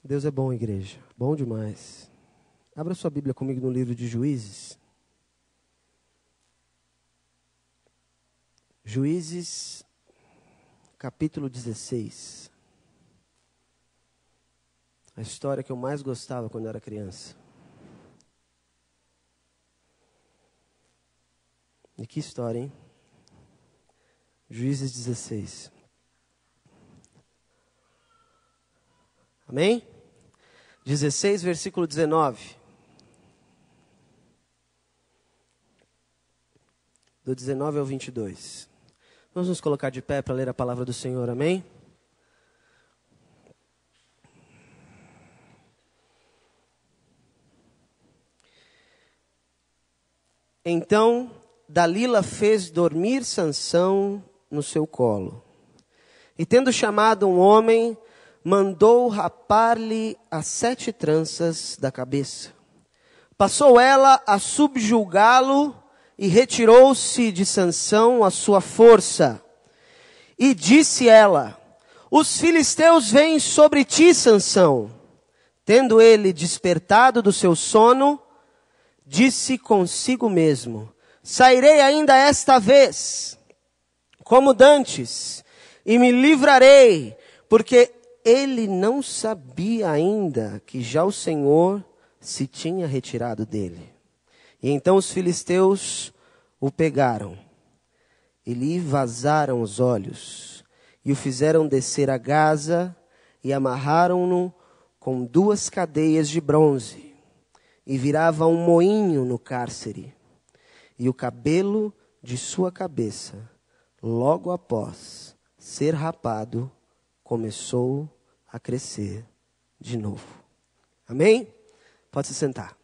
Deus é bom, igreja. Bom demais. Abra sua Bíblia comigo no livro de Juízes. Juízes, capítulo 16. A história que eu mais gostava quando eu era criança. E que história, hein? Juízes 16. Amém? 16, versículo 19. Do 19 ao 22. Vamos nos colocar de pé para ler a palavra do Senhor, amém? Então Dalila fez dormir Sansão no seu colo. E tendo chamado um homem, mandou rapar-lhe as 7 tranças da cabeça. Passou ela a subjulgá-lo e retirou-se de Sansão a sua força. E disse ela: os filisteus vêm sobre ti, Sansão. Tendo ele despertado do seu sono, disse consigo mesmo: sairei ainda esta vez, como dantes, e me livrarei, porque ele não sabia ainda que já o Senhor se tinha retirado dele. E então os filisteus o pegaram, e lhe vazaram os olhos, e o fizeram descer a Gaza, e amarraram-no com 2 cadeias de bronze, e virava um moinho no cárcere, e o cabelo de sua cabeça, logo após ser rapado, começou a crescer de novo. Amém? Pode se sentar.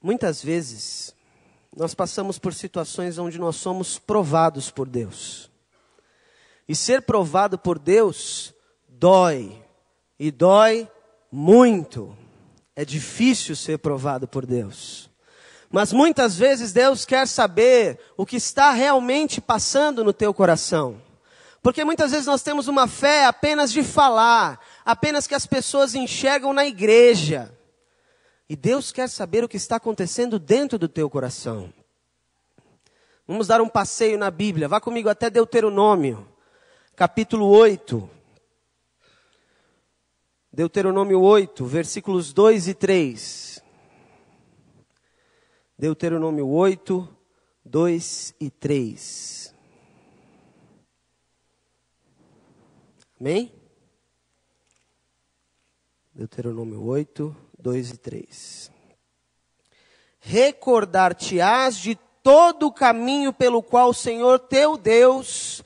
Muitas vezes, nós passamos por situações onde nós somos provados por Deus. E ser provado por Deus dói. E dói muito. É difícil ser provado por Deus. Mas muitas vezes Deus quer saber o que está realmente passando no teu coração. Porque muitas vezes nós temos uma fé apenas de falar, apenas que as pessoas enxergam na igreja. E Deus quer saber o que está acontecendo dentro do teu coração. Vamos dar um passeio na Bíblia. Vá comigo até Deuteronômio, capítulo 8. Deuteronômio 8, versículos 2 e 3. Deuteronômio 8, 2 e 3. Amém? Deuteronômio 8, 2 e 3. Recordar-te-ás de todo o caminho pelo qual o Senhor teu Deus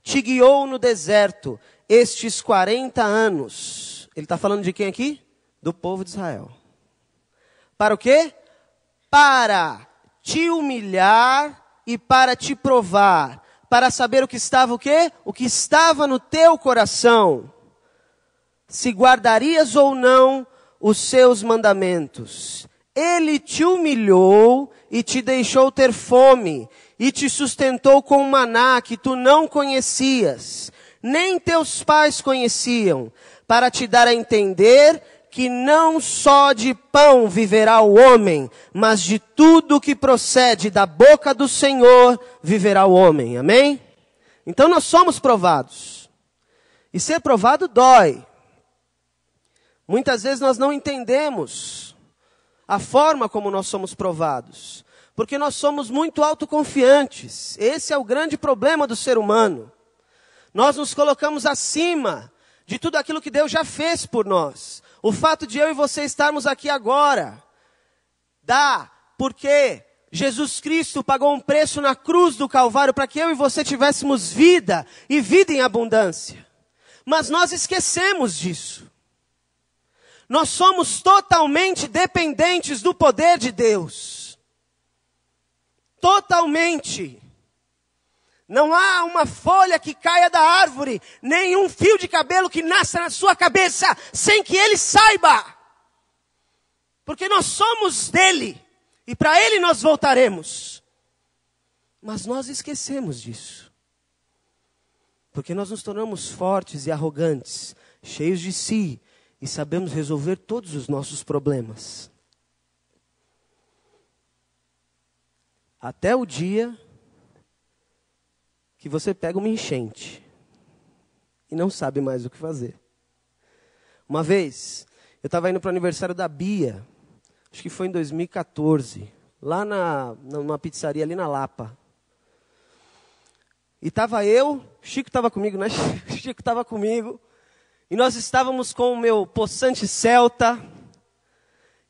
te guiou no deserto, estes 40 anos. Ele está falando de quem aqui? Do povo de Israel. Para o quê? Para te humilhar e para te provar. Para saber o que estava o quê? O que estava no teu coração. Se guardarias ou não os seus mandamentos. Ele te humilhou e te deixou ter fome, e te sustentou com maná que tu não conhecias, nem teus pais conheciam, para te dar a entender que não só de pão viverá o homem, mas de tudo que procede da boca do Senhor viverá o homem. Amém? Então nós somos provados. E ser provado dói. Muitas vezes nós não entendemos a forma como nós somos provados, porque nós somos muito autoconfiantes. Esse é o grande problema do ser humano. Nós nos colocamos acima de tudo aquilo que Deus já fez por nós. O fato de eu e você estarmos aqui agora, dá porque Jesus Cristo pagou um preço na cruz do Calvário para que eu e você tivéssemos vida e vida em abundância. Mas nós esquecemos disso. Nós somos totalmente dependentes do poder de Deus. Totalmente. Não há uma folha que caia da árvore, nem um fio de cabelo que nasça na sua cabeça, sem que Ele saiba. Porque nós somos dele, e para Ele nós voltaremos. Mas nós esquecemos disso. Porque nós nos tornamos fortes e arrogantes, cheios de si, e sabemos resolver todos os nossos problemas. Até o dia que você pega uma enchente e não sabe mais o que fazer. Uma vez, eu estava indo para o aniversário da Bia, acho que foi em 2014, lá numa pizzaria ali na Lapa. E estava eu, Chico estava comigo, né? Chico estava comigo. E nós estávamos com o meu possante Celta.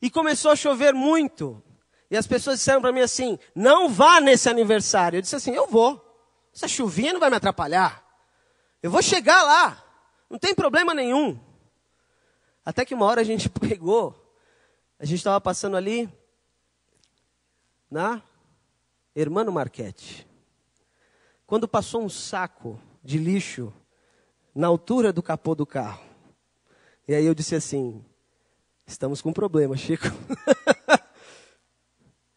E começou a chover muito. E as pessoas disseram para mim assim, não vá nesse aniversário. Eu disse assim, eu vou. Essa chuvinha não vai me atrapalhar. Eu vou chegar lá. Não tem problema nenhum. Até que uma hora a gente a gente estava passando ali na Hermano Marchetti. Quando passou um saco de lixo na altura do capô do carro. E aí eu disse assim, estamos com um problema, Chico.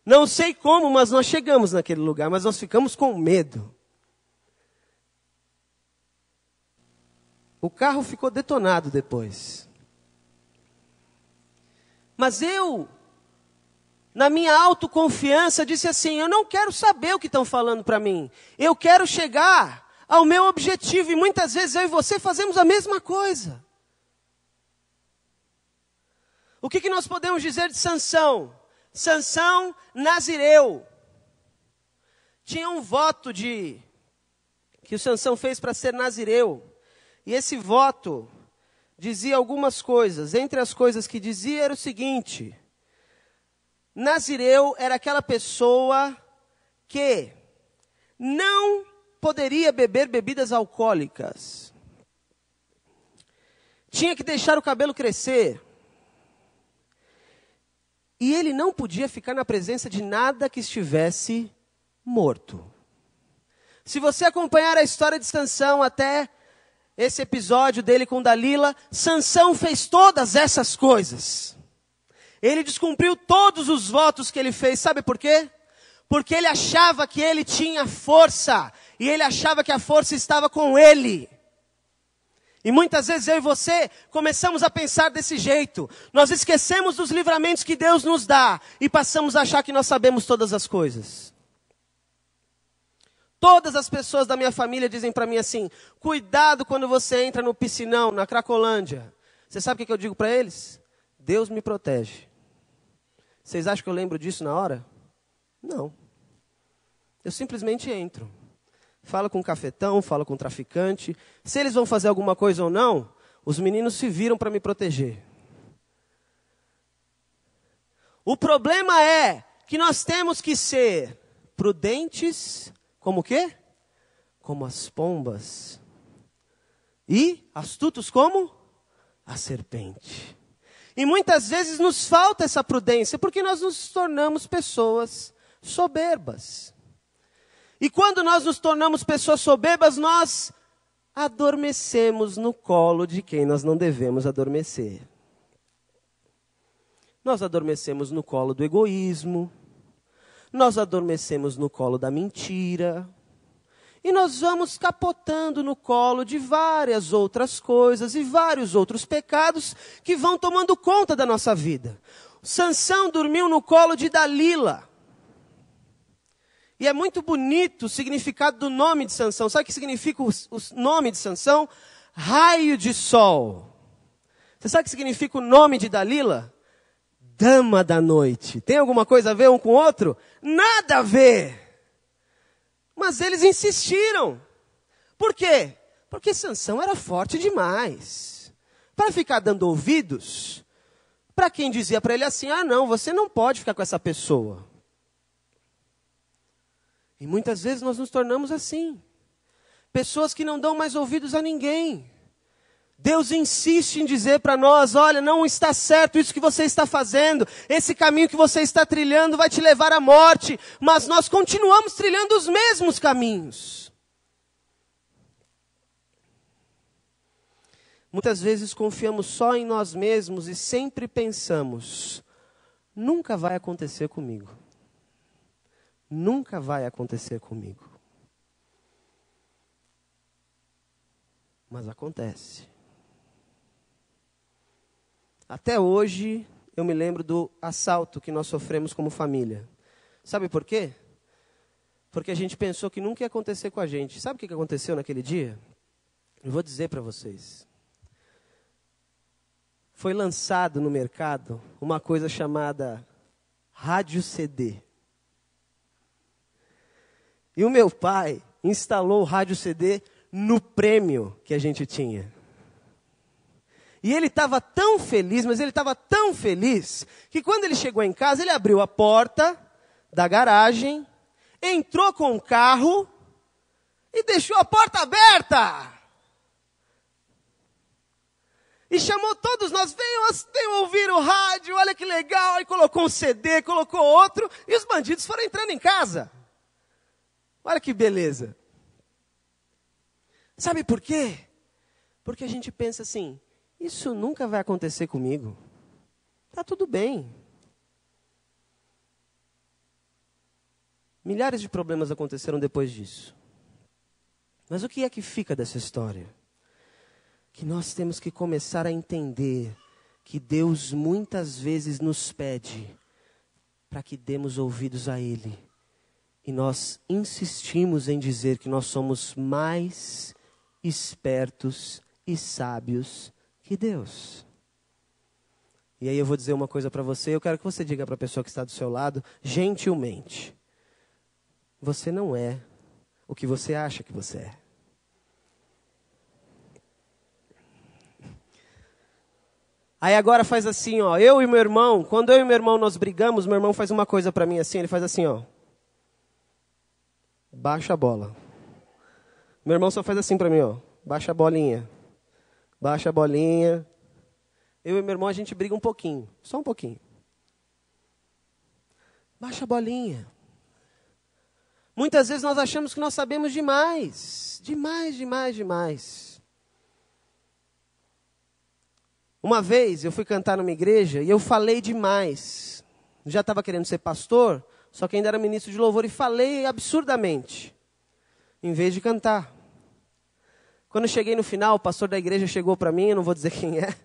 Não sei como, mas nós chegamos naquele lugar, mas nós ficamos com medo. O carro ficou detonado depois. Mas eu, na minha autoconfiança, disse assim, eu não quero saber o que estão falando para mim. Eu quero chegar ao meu objetivo. E muitas vezes eu e você fazemos a mesma coisa. O que nós podemos dizer de Sansão? Sansão nazireu. Tinha um voto que o Sansão fez para ser nazireu. E esse voto dizia algumas coisas. Entre as coisas que dizia era o seguinte: nazireu era aquela pessoa que não poderia beber bebidas alcoólicas. Tinha que deixar o cabelo crescer. E ele não podia ficar na presença de nada que estivesse morto. Se você acompanhar a história de Sansão até esse episódio dele com Dalila, Sansão fez todas essas coisas. Ele descumpriu todos os votos que ele fez. Sabe por quê? Porque ele achava que ele tinha força. E ele achava que a força estava com ele. E muitas vezes eu e você começamos a pensar desse jeito. Nós esquecemos dos livramentos que Deus nos dá. E passamos a achar que nós sabemos todas as coisas. Todas as pessoas da minha família dizem para mim assim, cuidado quando você entra no piscinão, na Cracolândia. Você sabe o que eu digo para eles? Deus me protege. Vocês acham que eu lembro disso na hora? Não. Eu simplesmente entro. Falo com o cafetão, falo com o traficante. Se eles vão fazer alguma coisa ou não, os meninos se viram para me proteger. O problema é que nós temos que ser prudentes, como o quê? Como as pombas. E astutos como? A serpente. E muitas vezes nos falta essa prudência, porque nós nos tornamos pessoas soberbas. E quando nós nos tornamos pessoas soberbas, nós adormecemos no colo de quem nós não devemos adormecer. Nós adormecemos no colo do egoísmo. Nós adormecemos no colo da mentira. E nós vamos capotando no colo de várias outras coisas e vários outros pecados que vão tomando conta da nossa vida. Sansão dormiu no colo de Dalila. E é muito bonito o significado do nome de Sansão. Sabe o que significa o nome de Sansão? Raio de sol. Você sabe o que significa o nome de Dalila? Dama da noite. Tem alguma coisa a ver um com o outro? Nada a ver. Mas eles insistiram. Por quê? Porque Sansão era forte demais. Para ficar dando ouvidos, para quem dizia para ele assim, não, você não pode ficar com essa pessoa. E muitas vezes nós nos tornamos assim. Pessoas que não dão mais ouvidos a ninguém. Deus insiste em dizer para nós, olha, não está certo isso que você está fazendo. Esse caminho que você está trilhando vai te levar à morte. Mas nós continuamos trilhando os mesmos caminhos. Muitas vezes confiamos só em nós mesmos e sempre pensamos, nunca vai acontecer comigo. nunca vai acontecer comigo. Mas acontece. Até hoje, eu me lembro do assalto que nós sofremos como família. Sabe por quê? Porque a gente pensou que nunca ia acontecer com a gente. Sabe o que aconteceu naquele dia? Eu vou dizer para vocês. Foi lançado no mercado uma coisa chamada rádio CD. E o meu pai instalou o rádio CD no prêmio que a gente tinha. E ele estava tão feliz, mas ele estava tão feliz, que quando ele chegou em casa, ele abriu a porta da garagem, entrou com o carro e deixou a porta aberta. E chamou todos nós, venham ouvir o rádio, olha que legal. E colocou um CD, colocou outro, e os bandidos foram entrando em casa. Olha que beleza. Sabe por quê? Porque a gente pensa assim, isso nunca vai acontecer comigo. Está tudo bem. Milhares de problemas aconteceram depois disso. Mas o que é que fica dessa história? Que nós temos que começar a entender que Deus muitas vezes nos pede para que demos ouvidos a Ele. E nós insistimos em dizer que nós somos mais espertos e sábios que Deus. E aí eu vou dizer uma coisa para você, eu quero que você diga para a pessoa que está do seu lado, gentilmente, você não é o que você acha que você é. Aí agora faz assim, ó, eu e meu irmão, quando eu e meu irmão nós brigamos, meu irmão faz uma coisa para mim assim, ele faz assim, ó. Baixa a bola. Meu irmão só faz assim para mim, ó. Baixa a bolinha. Baixa a bolinha. Eu e meu irmão a gente briga um pouquinho, só um pouquinho. Baixa a bolinha. Muitas vezes nós achamos que nós sabemos demais. Demais. Uma vez eu fui cantar numa igreja e eu falei demais. Já estava querendo ser pastor, só que ainda era ministro de louvor e falei absurdamente, em vez de cantar. Quando eu cheguei no final, o pastor da igreja chegou para mim, eu não vou dizer quem é.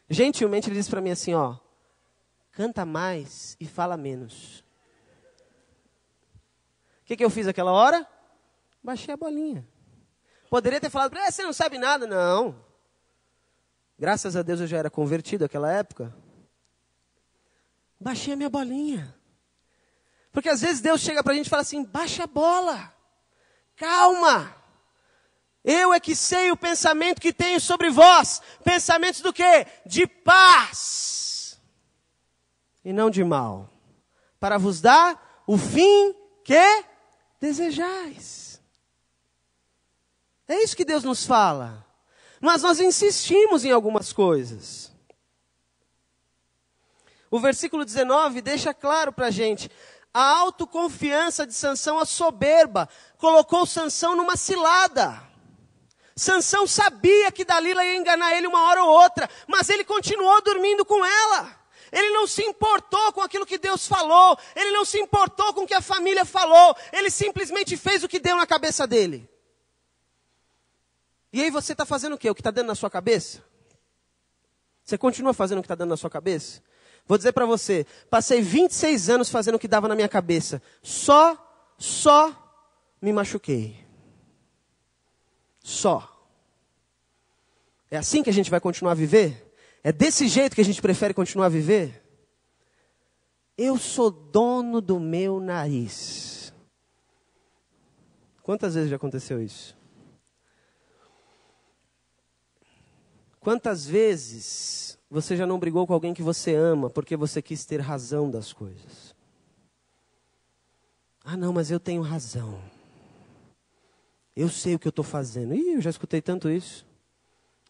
Gentilmente ele disse para mim assim, ó, canta mais e fala menos. O que eu fiz aquela hora? Baixei a bolinha. Poderia ter falado, você não sabe nada. Não. Graças a Deus eu já era convertido naquela época. Baixei a minha bolinha. Porque às vezes Deus chega para a gente e fala assim, baixa a bola. Calma. Eu é que sei o pensamento que tenho sobre vós. Pensamentos do quê? De paz. E não de mal. Para vos dar o fim que desejais. É isso que Deus nos fala. Mas nós insistimos em algumas coisas. O versículo 19 deixa claro para a gente. A autoconfiança de Sansão, a soberba, colocou Sansão numa cilada. Sansão sabia que Dalila ia enganar ele uma hora ou outra, mas ele continuou dormindo com ela. Ele não se importou com aquilo que Deus falou, ele não se importou com o que a família falou, ele simplesmente fez o que deu na cabeça dele. E aí você está fazendo o quê? O que está dentro na sua cabeça? Você continua fazendo o que está dentro na sua cabeça? Vou dizer para você, passei 26 anos fazendo o que dava na minha cabeça. Só me machuquei. Só. É assim que a gente vai continuar a viver? É desse jeito que a gente prefere continuar a viver? Eu sou dono do meu nariz. Quantas vezes já aconteceu isso? Quantas vezes você já não brigou com alguém que você ama porque você quis ter razão das coisas? Ah, não, mas eu tenho razão. Eu sei o que eu estou fazendo. Ih, eu já escutei tanto isso.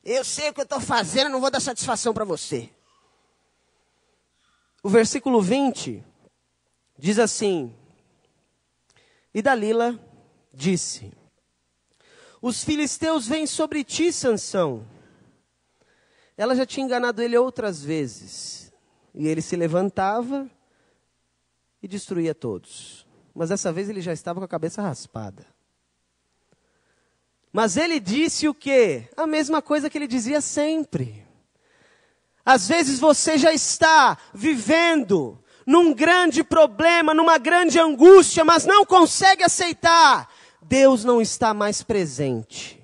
Eu sei o que eu estou fazendo, não vou dar satisfação para você. O versículo 20 diz assim: E Dalila disse: Os filisteus vêm sobre ti, Sansão. Ela já tinha enganado ele outras vezes. E ele se levantava e destruía todos. mas dessa vez ele já estava com a cabeça raspada. Mas ele disse o quê? A mesma coisa que ele dizia sempre. Às vezes você já está vivendo num grande problema, numa grande angústia, mas não consegue aceitar. Deus não está mais presente.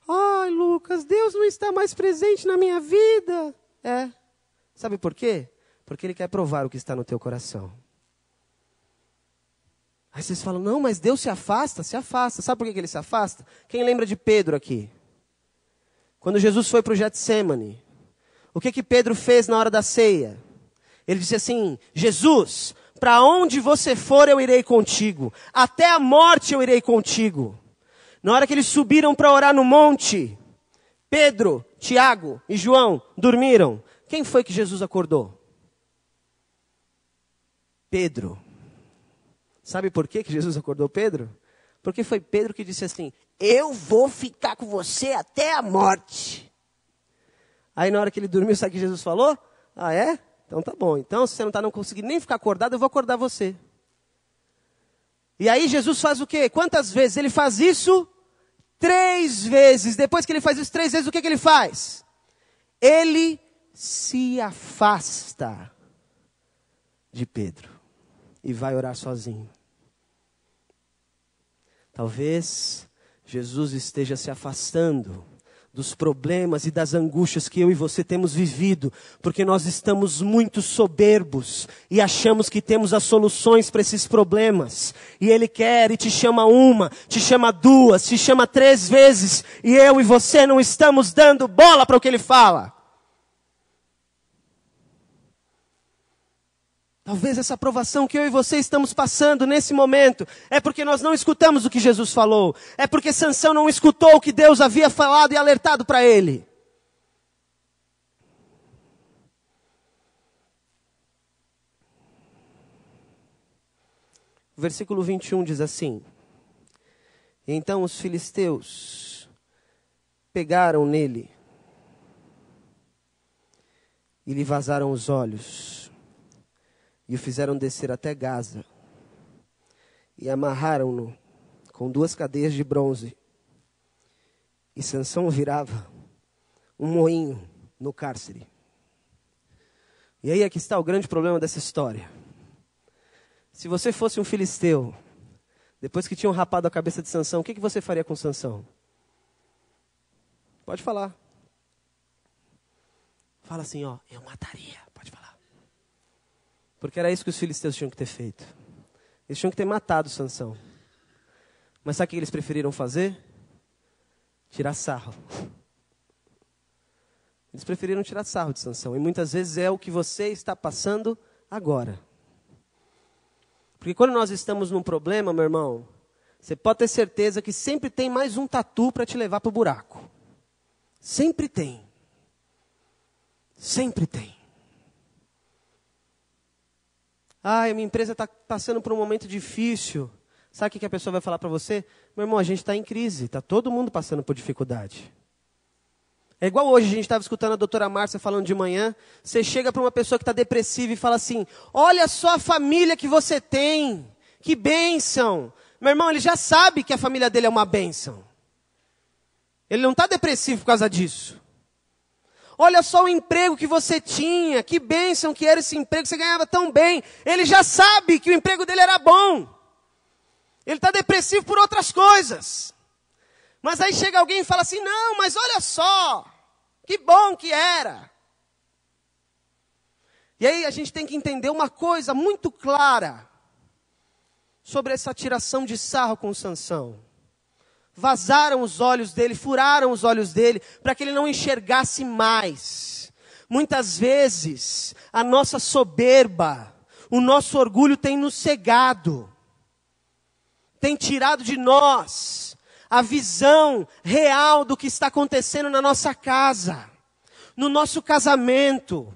Ai, Lucas, Deus não está mais presente na minha vida. Sabe por quê? Porque Ele quer provar o que está no teu coração. Aí vocês falam, não, mas Deus se afasta? Se afasta. Sabe por que Ele se afasta? Quem lembra de Pedro aqui? Quando Jesus foi para o Getsemane, o que Pedro fez na hora da ceia? Ele disse assim, Jesus, para onde você for eu irei contigo. Até a morte eu irei contigo. Na hora que eles subiram para orar no monte, Pedro, Tiago e João dormiram. Quem foi que Jesus acordou? Pedro. Sabe por que Jesus acordou Pedro? Porque foi Pedro que disse assim, eu vou ficar com você até a morte. Aí na hora que ele dormiu, sabe o que Jesus falou? Ah, é? Então tá bom. Então se você não conseguir nem ficar acordado, eu vou acordar você. E aí Jesus faz o quê? Quantas vezes? Ele faz isso 3 vezes. Depois que ele faz isso 3 vezes, o que ele faz? Ele se afasta de Pedro e vai orar sozinho. Talvez Jesus esteja se afastando dos problemas e das angústias que eu e você temos vivido, porque nós estamos muito soberbos e achamos que temos as soluções para esses problemas. E Ele quer e te chama 1, te chama 2, te chama 3 vezes, e eu e você não estamos dando bola para o que Ele fala. Talvez essa provação que eu e você estamos passando nesse momento é porque nós não escutamos o que Jesus falou. É porque Sansão não escutou o que Deus havia falado e alertado para ele. O versículo 21 diz assim: então os filisteus pegaram nele e lhe vazaram os olhos. E o fizeram descer até Gaza. E amarraram-no com 2 cadeias de bronze. E Sansão virava um moinho no cárcere. E aí é que está o grande problema dessa história. Se você fosse um filisteu, depois que tinham rapado a cabeça de Sansão, o que você faria com Sansão? Pode falar. Fala assim, ó, eu mataria. Pode falar. Porque era isso que os filisteus tinham que ter feito. Eles tinham que ter matado Sansão. Mas sabe o que eles preferiram fazer? Tirar sarro. Eles preferiram tirar sarro de Sansão. E muitas vezes é o que você está passando agora. Porque quando nós estamos num problema, meu irmão, você pode ter certeza que sempre tem mais um tatu para te levar para o buraco. Sempre tem. Sempre tem. A minha empresa está passando por um momento difícil. Sabe o que a pessoa vai falar para você? Meu irmão, a gente está em crise. Está todo mundo passando por dificuldade. É igual hoje, a gente estava escutando a doutora Márcia falando de manhã. Você chega para uma pessoa que está depressiva e fala assim, olha só a família que você tem. Que bênção. Meu irmão, ele já sabe que a família dele é uma bênção. Ele não está depressivo por causa disso. Olha só o emprego que você tinha, que bênção que era esse emprego, você ganhava tão bem. Ele já sabe que o emprego dele era bom. Ele está depressivo por outras coisas. Mas aí chega alguém e fala assim, não, mas olha só, que bom que era. E aí a gente tem que entender uma coisa muito clara sobre essa tiração de sarro com Sansão. Vazaram os olhos dele, furaram os olhos dele, para que ele não enxergasse mais. Muitas vezes, a nossa soberba, o nosso orgulho tem nos cegado. Tem tirado de nós a visão real do que está acontecendo na nossa casa, no nosso casamento,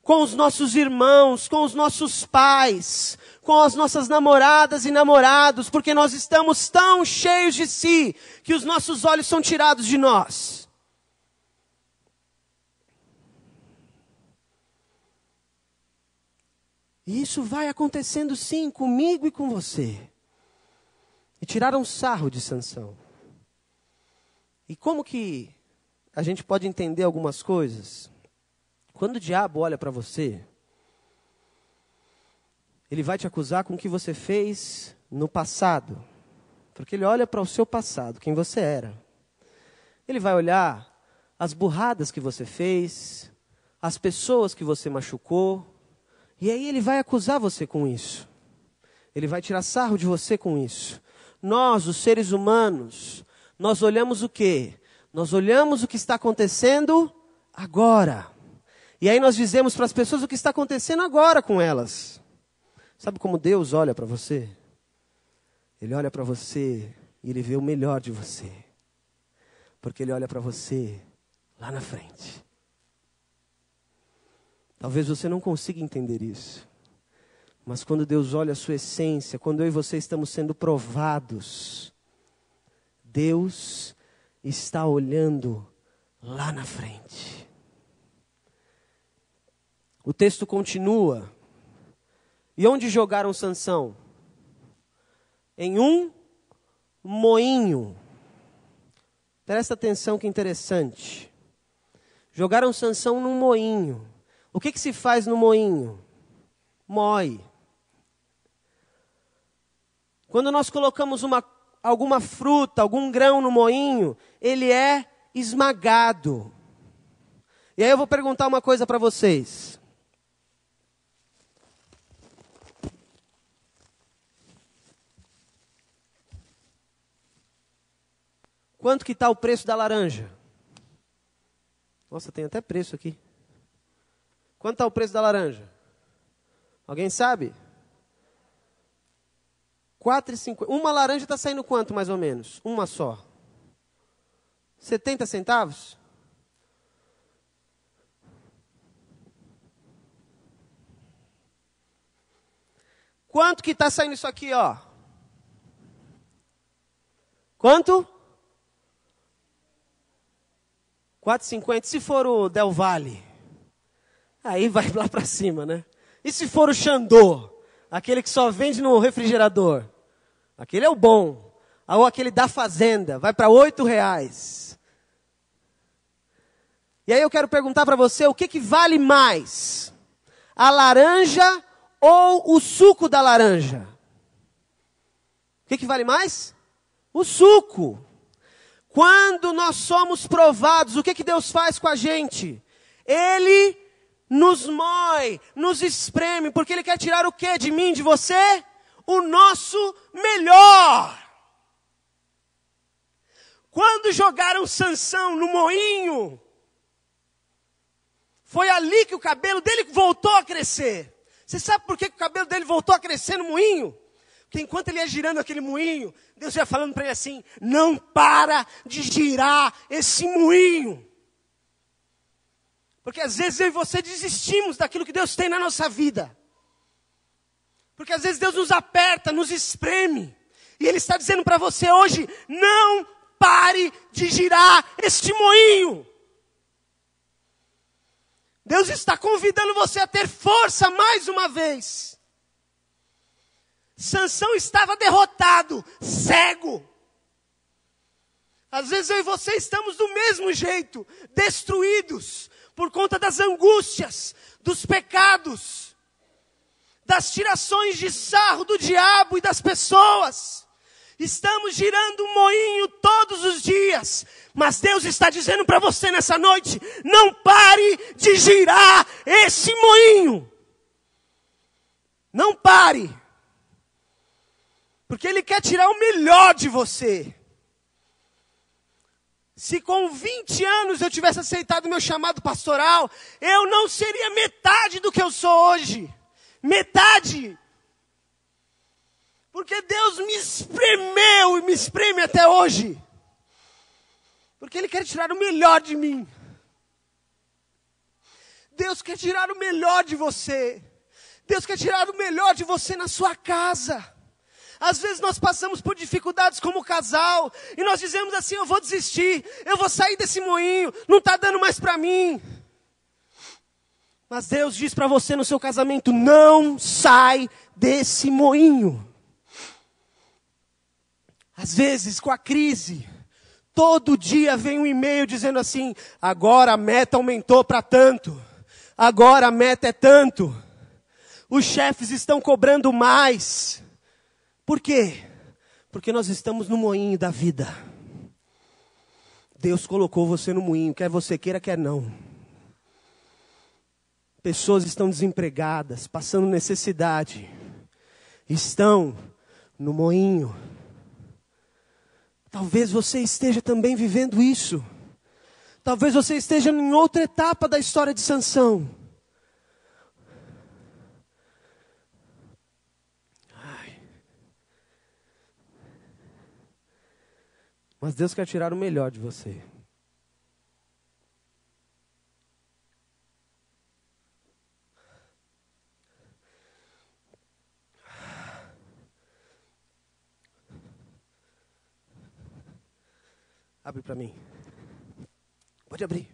com os nossos irmãos, com os nossos pais, com as nossas namoradas e namorados, porque nós estamos tão cheios de si, que os nossos olhos são tirados de nós. E isso vai acontecendo sim, comigo e com você. E tiraram sarro de Sansão. E como que a gente pode entender algumas coisas? Quando o diabo olha para você, ele vai te acusar com o que você fez no passado. Porque ele olha para o seu passado, quem você era. Ele vai olhar as burradas que você fez, as pessoas que você machucou, e aí ele vai acusar você com isso. Ele vai tirar sarro de você com isso. Nós, os seres humanos, nós olhamos o quê? Nós olhamos o que está acontecendo agora. E aí nós dizemos para as pessoas o que está acontecendo agora com elas. Sabe como Deus olha para você? Ele olha para você e ele vê o melhor de você. Porque ele olha para você lá na frente. Talvez você não consiga entender isso. Mas quando Deus olha a sua essência, quando eu e você estamos sendo provados, Deus está olhando lá na frente. O texto continua. E onde jogaram Sansão? Em um moinho. Presta atenção que interessante. Jogaram Sansão num moinho. O que se faz no moinho? Moe. Quando nós colocamos alguma fruta, algum grão no moinho, ele é esmagado. E aí eu vou perguntar uma coisa para vocês. Quanto que está o preço da laranja? Nossa, tem até preço aqui. Quanto está o preço da laranja? Alguém sabe? 4,50. Uma laranja está saindo quanto, mais ou menos? Uma só. 70 centavos? Quanto que está saindo isso aqui, ó? Quanto? 4,50. Se for o Del Valle, aí vai lá para cima, né? E se for o Xandô, aquele que só vende no refrigerador? Aquele é o bom. Ou aquele da fazenda, vai para R$8. E aí eu quero perguntar para você, o que vale mais? A laranja ou o suco da laranja? O que vale mais? O suco. Quando nós somos provados, o que Deus faz com a gente? Ele nos moe, nos espreme, porque Ele quer tirar o que de mim, de você? O nosso melhor. Quando jogaram Sansão no moinho, foi ali que o cabelo dele voltou a crescer. Você sabe por que o cabelo dele voltou a crescer no moinho? Porque enquanto ele ia girando aquele moinho, Deus ia falando para ele assim, não para de girar esse moinho. Porque às vezes eu e você desistimos daquilo que Deus tem na nossa vida. Porque às vezes Deus nos aperta, nos espreme. E Ele está dizendo para você hoje, não pare de girar este moinho. Deus está convidando você a ter força mais uma vez. Sansão estava derrotado, cego. Às vezes eu e você estamos do mesmo jeito, destruídos por conta das angústias, dos pecados, das tirações de sarro do diabo e das pessoas. Estamos girando um moinho todos os dias, mas Deus está dizendo para você nessa noite, não pare de girar esse moinho. Não pare. Porque Ele quer tirar o melhor de você. Se com 20 anos eu tivesse aceitado o meu chamado pastoral, eu não seria metade do que eu sou hoje. Metade. Porque Deus me espremeu e me espreme até hoje. Porque Ele quer tirar o melhor de mim. Deus quer tirar o melhor de você. Deus quer tirar o melhor de você na sua casa. Às vezes nós passamos por dificuldades como casal, e nós dizemos assim, eu vou desistir, eu vou sair desse moinho, não está dando mais para mim. Mas Deus diz para você no seu casamento: não sai desse moinho. Às vezes, com a crise, todo dia vem um e-mail dizendo assim: agora a meta aumentou para tanto. Agora a meta é tanto. Os chefes estão cobrando mais. Por quê? Porque nós estamos no moinho da vida. Deus colocou você no moinho, quer você queira, quer não. Pessoas estão desempregadas, passando necessidade. Estão no moinho. Talvez você esteja também vivendo isso. Talvez você esteja em outra etapa da história de Sansão. Mas Deus quer tirar o melhor de você. Abre para mim. Pode abrir.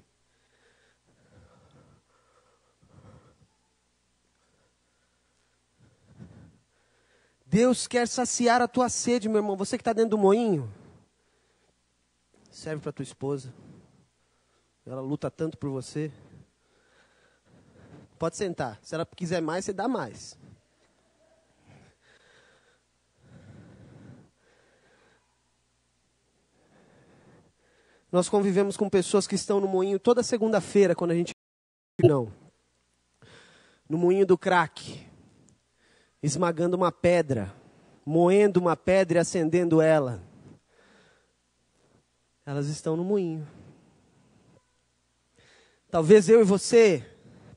Deus quer saciar a tua sede, meu irmão. Você que está dentro do moinho, serve para tua esposa. Ela luta tanto por você. Pode sentar. Se ela quiser mais, você dá mais. Nós convivemos com pessoas que estão no moinho toda segunda-feira, quando a gente... Não. No moinho do crack. Esmagando uma pedra. Moendo uma pedra e acendendo ela. Elas estão no moinho. Talvez eu e você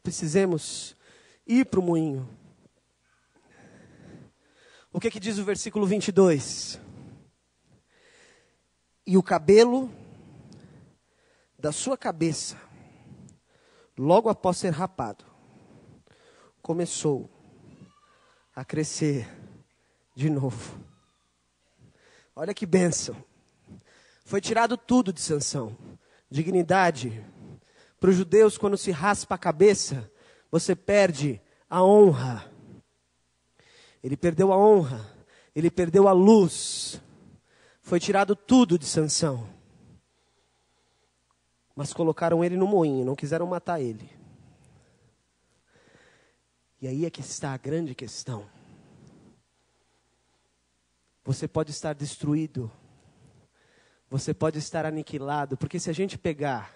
precisemos ir para o moinho. O que diz o versículo 22? E o cabelo da sua cabeça, logo após ser rapado, começou a crescer de novo. Olha que bênção. Foi tirado tudo de Sansão. Dignidade. Para os judeus, quando se raspa a cabeça, você perde a honra. Ele perdeu a honra. Ele perdeu a luz. Foi tirado tudo de Sansão. Mas colocaram ele no moinho, não quiseram matar ele. E aí é que está a grande questão. Você pode estar destruído. Você pode estar aniquilado. Porque se a gente pegar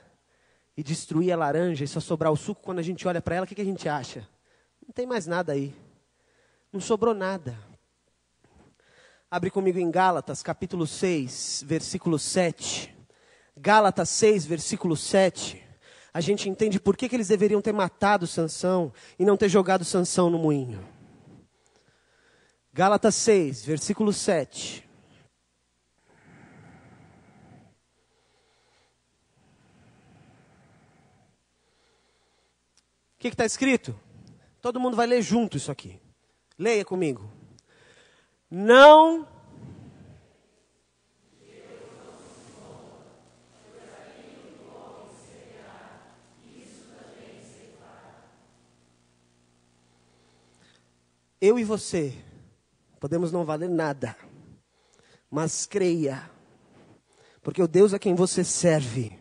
e destruir a laranja e só sobrar o suco, quando a gente olha para ela, o que a gente acha? Não tem mais nada aí. Não sobrou nada. Abre comigo em Gálatas, capítulo 6, versículo 7. Gálatas 6, versículo 7. A gente entende por que eles deveriam ter matado Sansão e não ter jogado Sansão no moinho. Gálatas 6, versículo 7. O que está escrito? Todo mundo vai ler junto isso aqui. Leia comigo. Não... Eu e você podemos não valer nada, mas creia, porque o Deus a quem você serve,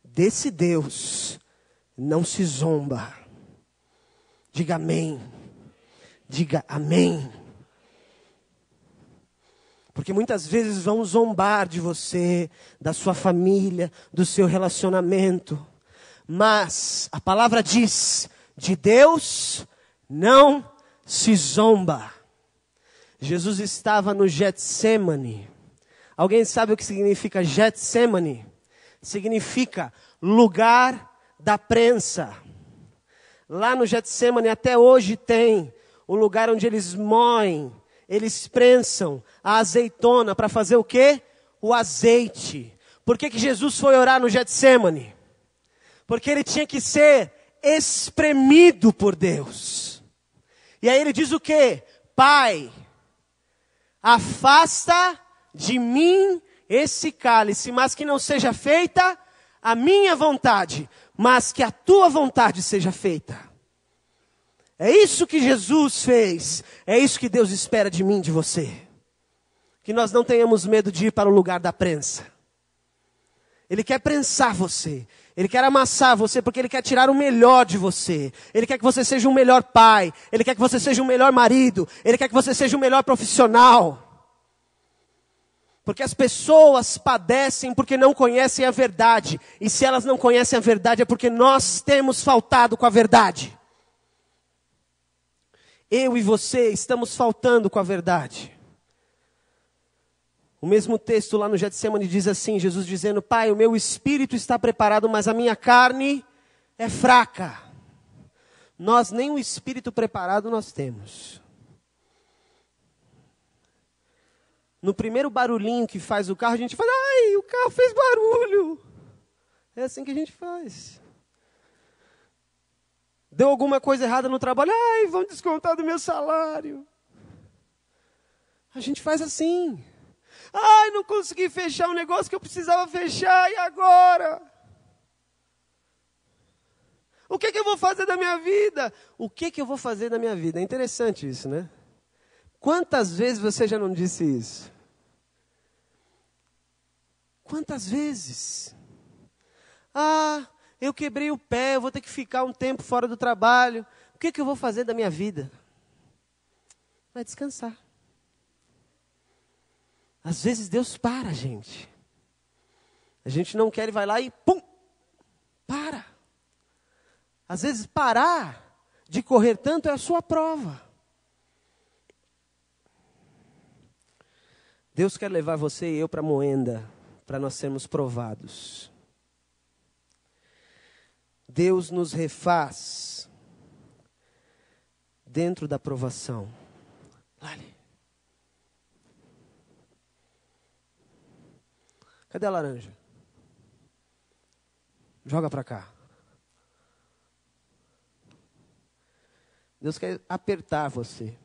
desse Deus não se zomba. Diga amém. Diga amém. Porque muitas vezes vão zombar de você, da sua família, do seu relacionamento. Mas a palavra diz, de Deus não se zomba. Jesus estava no Getsêmani. Alguém sabe o que significa Getsêmani? Significa lugar da prensa. Lá no Getsêmani até hoje tem o lugar onde eles moem, eles prensam a azeitona para fazer o quê? O azeite. Por que Jesus foi orar no Getsêmani? Porque ele tinha que ser espremido por Deus. E aí ele diz o quê? Pai, afasta de mim esse cálice, mas que não seja feita a minha vontade, mas que a tua vontade seja feita. É isso que Jesus fez. É isso que Deus espera de mim, de você. Que nós não tenhamos medo de ir para o lugar da prensa. Ele quer prensar você. Ele quer amassar você porque Ele quer tirar o melhor de você. Ele quer que você seja um melhor pai. Ele quer que você seja um melhor marido. Ele quer que você seja um melhor profissional. Porque as pessoas padecem porque não conhecem a verdade. E se elas não conhecem a verdade é porque nós temos faltado com a verdade. Eu e você estamos faltando com a verdade. O mesmo texto lá no Getsemane diz assim, Jesus dizendo, Pai, o meu espírito está preparado, mas a minha carne é fraca. Nós nem o espírito preparado nós temos. No primeiro barulhinho que faz o carro, a gente fala, ai, o carro fez barulho. É assim que a gente faz. Deu alguma coisa errada no trabalho, ai, vão descontar do meu salário. A gente faz assim. Ai, não consegui fechar um negócio que eu precisava fechar, e agora? O que eu vou fazer da minha vida? O que eu vou fazer da minha vida? É interessante isso, né? Quantas vezes você já não disse isso? Quantas vezes? Ah, eu quebrei o pé, eu vou ter que ficar um tempo fora do trabalho. O que eu vou fazer da minha vida? Vai descansar. Às vezes Deus para a gente. A gente não quer e vai lá e pum, para. Às vezes parar de correr tanto é a sua prova. Deus quer levar você e eu para a moenda, para nós sermos provados. Deus nos refaz dentro da provação. Lali. Cadê a laranja? Joga para cá. Deus quer apertar você.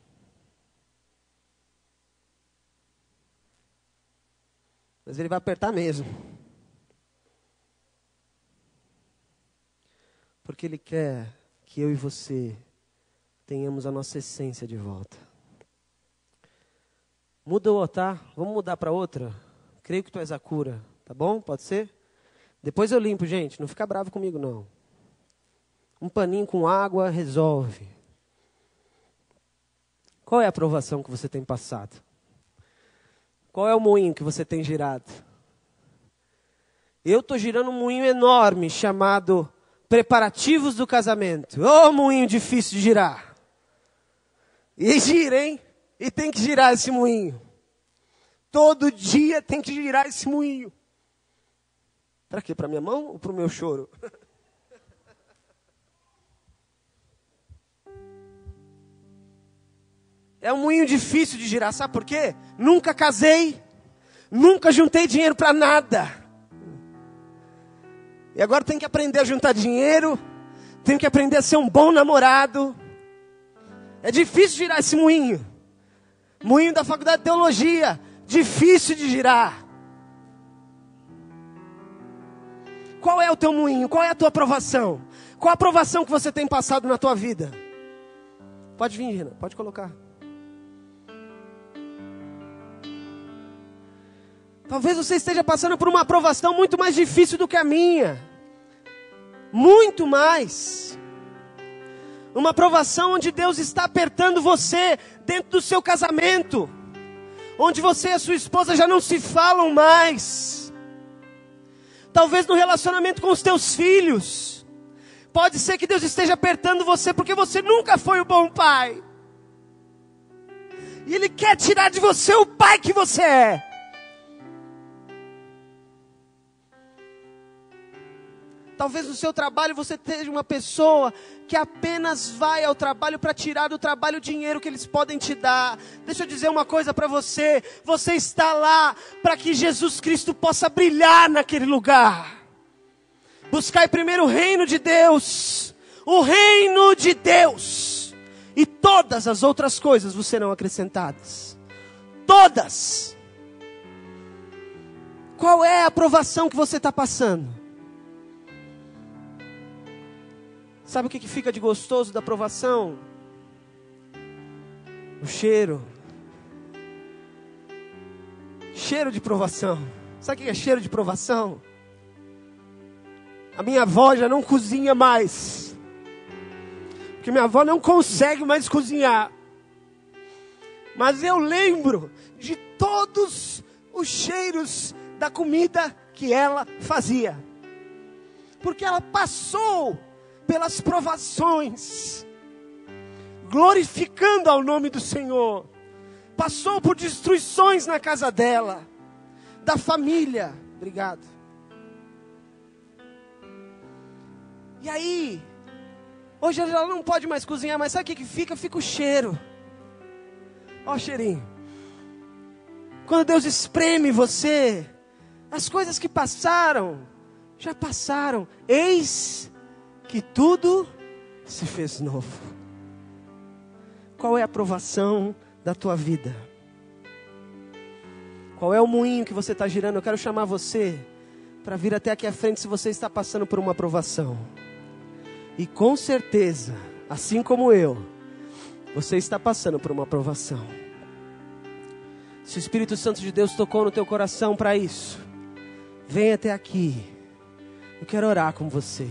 Mas Ele vai apertar mesmo. Porque Ele quer que eu e você tenhamos a nossa essência de volta. Mudou, tá? Vamos mudar para outra? Creio que tu és a cura, tá bom? Pode ser? Depois eu limpo, gente. Não fica bravo comigo, não. Um paninho com água resolve. Qual é a provação que você tem passado? Qual é o moinho que você tem girado? Eu estou girando um moinho enorme chamado preparativos do casamento. Ô, moinho difícil de girar. E gira, hein? E tem que girar esse moinho. Todo dia tem que girar esse moinho. Para quê? Para minha mão ou para o meu choro? É um moinho difícil de girar, sabe por quê? Nunca casei, nunca juntei dinheiro para nada. E agora tenho que aprender a juntar dinheiro, tenho que aprender a ser um bom namorado. É difícil girar esse moinho. Moinho da faculdade de teologia. Difícil de girar. Qual é o teu moinho? Qual é a tua aprovação? Qual a aprovação que você tem passado na tua vida? Pode vir, Renan, pode colocar. Talvez você esteja passando por uma aprovação muito mais difícil do que a minha. Muito mais. Uma aprovação onde Deus está apertando você dentro do seu casamento. Onde você e a sua esposa já não se falam mais. Talvez no relacionamento com os teus filhos. Pode ser que Deus esteja apertando você porque você nunca foi o bom pai. E Ele quer tirar de você o pai que você é. Talvez no seu trabalho você seja uma pessoa que apenas vai ao trabalho para tirar do trabalho o dinheiro que eles podem te dar. Deixa eu dizer uma coisa para você. Você está lá para que Jesus Cristo possa brilhar naquele lugar. Buscai primeiro o reino de Deus. O reino de Deus. E todas as outras coisas vos serão acrescentadas. Todas. Qual é a aprovação que você está passando? Sabe o que fica de gostoso da aprovação? O cheiro. Cheiro de provação. Sabe o que é cheiro de provação? A minha avó já não cozinha mais. Porque minha avó não consegue mais cozinhar. Mas eu lembro de todos os cheiros da comida que ela fazia. Porque ela passou pelas provações, glorificando ao nome do Senhor. Passou por destruições na casa dela, da família. Obrigado. E aí, hoje ela não pode mais cozinhar, mas sabe o que fica? Fica o cheiro. Ó o cheirinho. Quando Deus espreme você, as coisas que passaram, já passaram. Eis que tudo se fez novo. Qual é a provação da tua vida? Qual é o moinho que você está girando? Eu quero chamar você para vir até aqui à frente se você está passando por uma provação. E com certeza, assim como eu, você está passando por uma provação. Se o Espírito Santo de Deus tocou no teu coração para isso, vem até aqui. Eu quero orar com você.